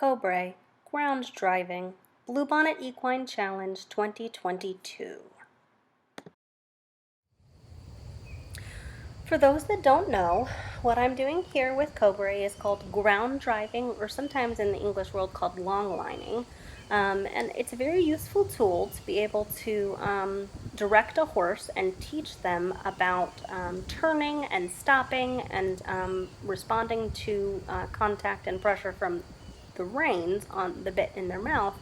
Cobre, Ground Driving, Bluebonnet Equine Challenge 2022. For those that don't know, what I'm doing here with Cobre is called ground driving, or sometimes in the English world called long lining. And it's a very useful tool to be able to direct a horse and teach them about turning and stopping and responding to contact and pressure from the reins on the bit in their mouth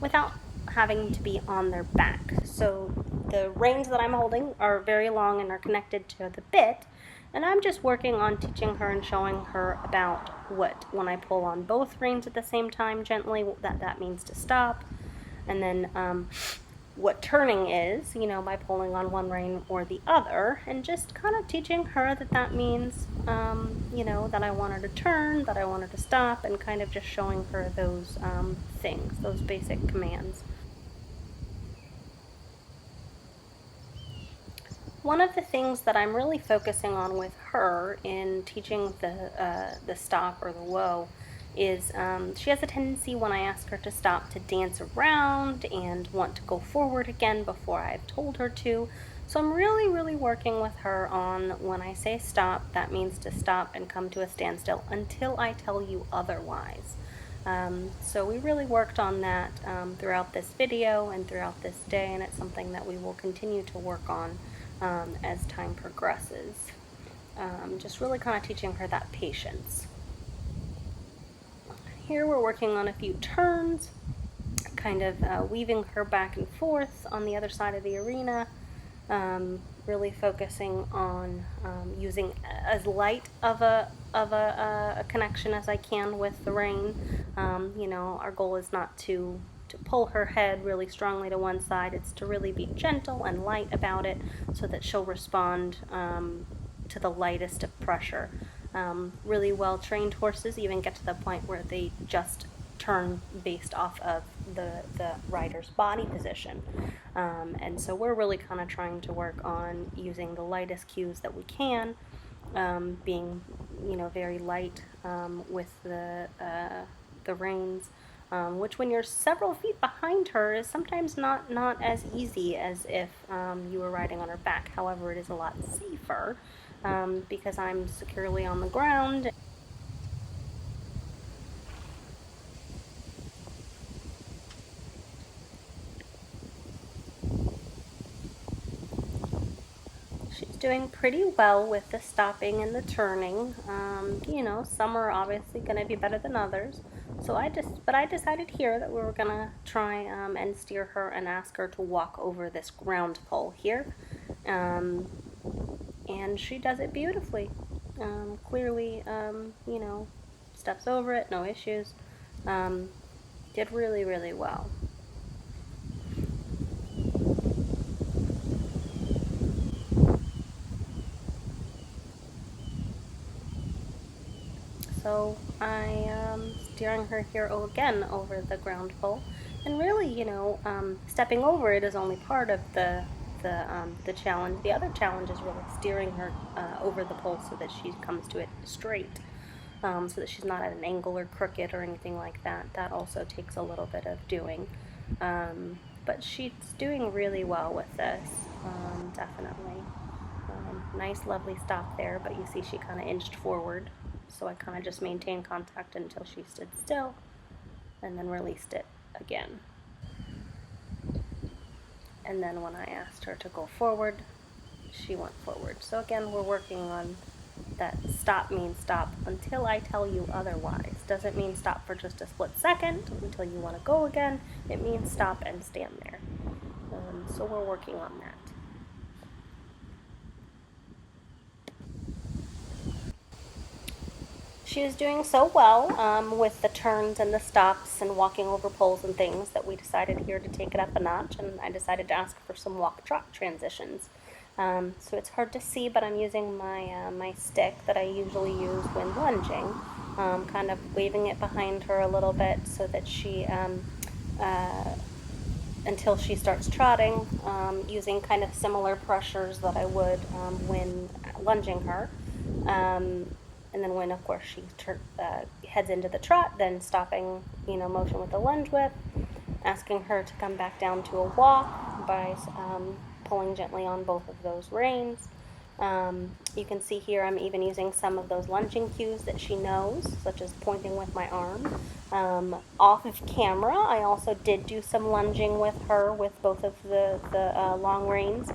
without having to be on their back. So the reins that I'm holding are very long and are connected to the bit, and I'm just working on teaching her and showing her about what, when I pull on both reins at the same time gently, that means to stop, and then what turning is, by pulling on one rein or the other, and just kind of teaching her that means, that I want her to turn, that I want her to stop, and kind of just showing her those things, those basic commands. One of the things that I'm really focusing on with her in teaching the stop or the whoa is she has a tendency when I ask her to stop to dance around and want to go forward again before I've told her to. So I'm really working with her on when I say stop, that means to stop and come to a standstill until I tell you otherwise. So we really worked on that throughout this video and throughout this day, and it's something that we will continue to work on as time progresses. Just really kind of teaching her that patience. Here we're working on a few turns, kind of weaving her back and forth on the other side of the arena, really focusing on using as light of a connection as I can with the rein. Our goal is not to pull her head really strongly to one side. It's to really be gentle and light about it so that she'll respond to the lightest of pressure. Really well-trained horses even get to the point where they just turn based off of the rider's body position. And so we're really kind of trying to work on using the lightest cues that we can, being, very light with the reins. Which when you're several feet behind her is sometimes not as easy as if you were riding on her back. However, it is a lot safer because I'm securely on the ground. She's doing pretty well with the stopping and the turning. Some are obviously going to be better than others. So I decided here that we were going to try and steer her and ask her to walk over this ground pole here. And she does it beautifully. Clearly, steps over it, no issues. Did really well. So I am steering her here again over the ground pole, and really, stepping over it is only part of the challenge. The other challenge is really steering her over the pole so that she comes to it straight, so that she's not at an angle or crooked or anything like that. That also takes a little bit of doing, but she's doing really well with this, definitely. Nice, lovely stop there, but you see she kind of inched forward. So I kind of just maintained contact until she stood still and then released it again. And then when I asked her to go forward, she went forward. So again, we're working on that stop means stop until I tell you otherwise. Doesn't mean stop for just a split second until you want to go again. It means stop and stand there. So we're working on that. She is doing so well with the turns and the stops and walking over poles and things that we decided here to take it up a notch, and I decided to ask for some walk-trot transitions. So it's hard to see, but I'm using my stick that I usually use when lunging, kind of waving it behind her a little bit so that she, until she starts trotting, using kind of similar pressures that I would when lunging her. And then when, of course, she heads into the trot, then stopping, motion with the lunge whip, asking her to come back down to a walk by pulling gently on both of those reins. You can see here I'm even using some of those lunging cues that she knows, such as pointing with my arm. Off of camera, I also did do some lunging with her with both of the long reins,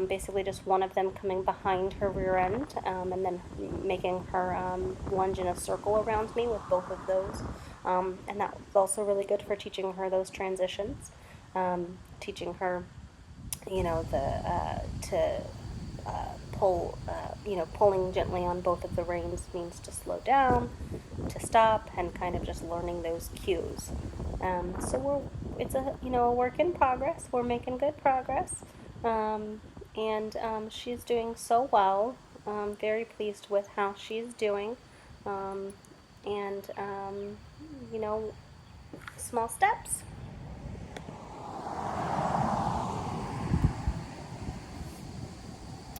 basically just one of them coming behind her rear end, and then making her lunge in a circle around me with both of those. And that was also really good for teaching her those transitions, teaching her, to pulling gently on both of the reins means to slow down, to stop, and kind of just learning those cues. It's a work in progress. We're making good progress, and she's doing so well. Very pleased with how she's doing, um, and you know, small steps.